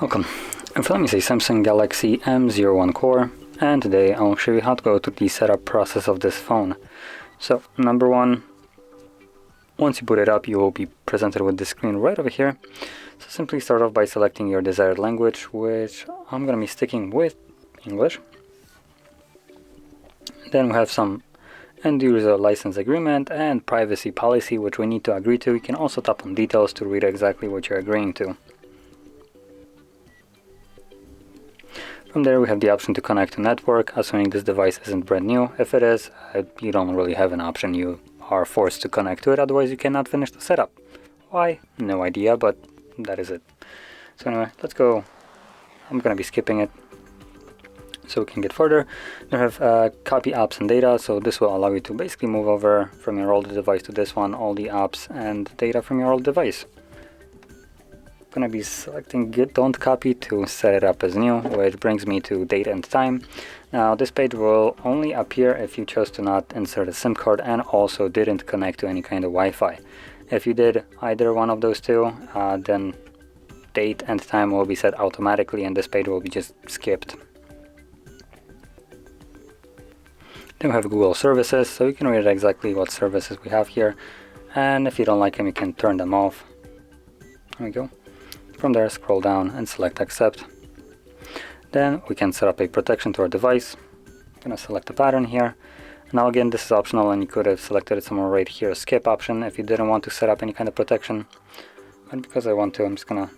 Welcome. In front of me is a Samsung Galaxy M01 Core, and today I'll show you how to go through the setup process of this phone. So, number one, once you boot it up, you will be presented with this screen right over here. So simply start off by selecting your desired language, which I'm going to be sticking with English. Then we have some end-user license agreement and privacy policy, which we need to agree to. You can also tap on details to read exactly what you're agreeing to. From there we have the option to connect to network, assuming this device isn't brand new. If it is, you don't really have an option. You are forced to connect to it, otherwise you cannot finish the setup. Why? No idea, but that is it. So anyway, let's go. I'm going to be skipping it so we can get further. You have copy apps and data, so this will allow you to basically move over from your old device to this one, all the apps and data from your old device. I'm going to be selecting don't copy to set it up as new, which brings me to date and time. Now this page will only appear if you chose to not insert a SIM card and also didn't connect to any kind of Wi-Fi. If you did either one of those two, then date and time will be set automatically and this page will be just skipped. Then we have Google services, so you can read exactly what services we have here, and if you don't like them you can turn them off. There we go. From there, scroll down and select accept. Then we can set up a protection to our device. I'm going to select a pattern here. Now again, this is optional and you could have selected it somewhere right here, skip option, if you didn't want to set up any kind of protection. But because I want to, I'm just going to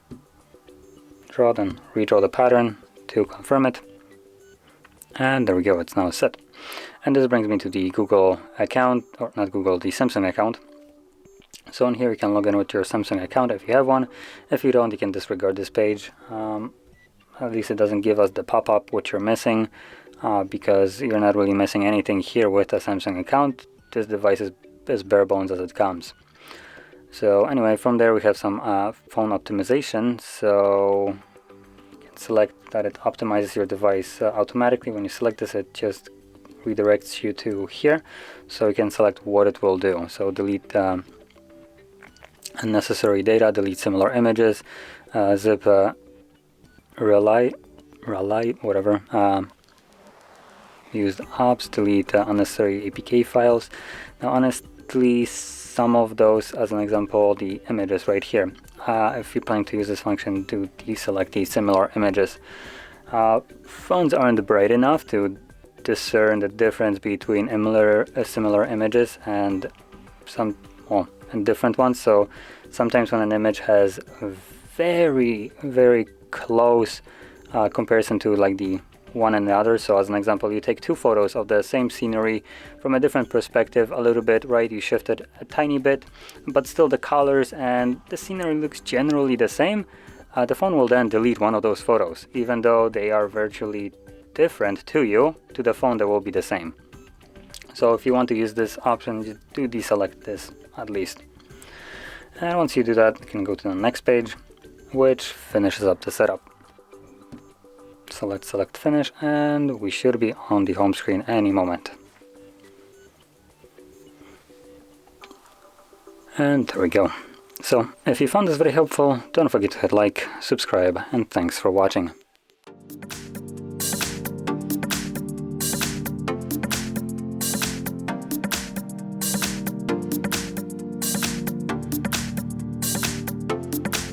redraw the pattern to confirm it. And there we go, it's now set. And this brings me to the Google account, or not Google, the Samsung account. So on here you can log in with your Samsung account if you have one. If you don't, you can disregard this page. At least it doesn't give us the pop-up what you're missing, because you're not really missing anything here with a Samsung account. This device is as bare bones as it comes. So anyway, from there we have some phone optimization. So you can select that it optimizes your device automatically. When you select this, it just redirects you to here. So you can select what it will do. So delete unnecessary data, delete similar images, zip rely whatever, used apps, delete unnecessary APK files. Now honestly, some of those, as an example, the images right here, if you're planning to use this function, do deselect the similar images. Phones aren't bright enough to discern the difference between similar images and and different ones. So sometimes when an image has very close comparison to like the one and the other, so as an example, you take two photos of the same scenery from a different perspective a little bit, right? You shift it a tiny bit, but still the colors and the scenery looks generally the same. The phone will then delete one of those photos, even though they are virtually different to you. To the phone they will be the same. So if you want to use this option, you do deselect this at least. And once you do that, you can go to the next page, which finishes up the setup. Select finish, and we should be on the home screen any moment. And there we go. So if you found this very helpful, don't forget to hit like, subscribe, and thanks for watching.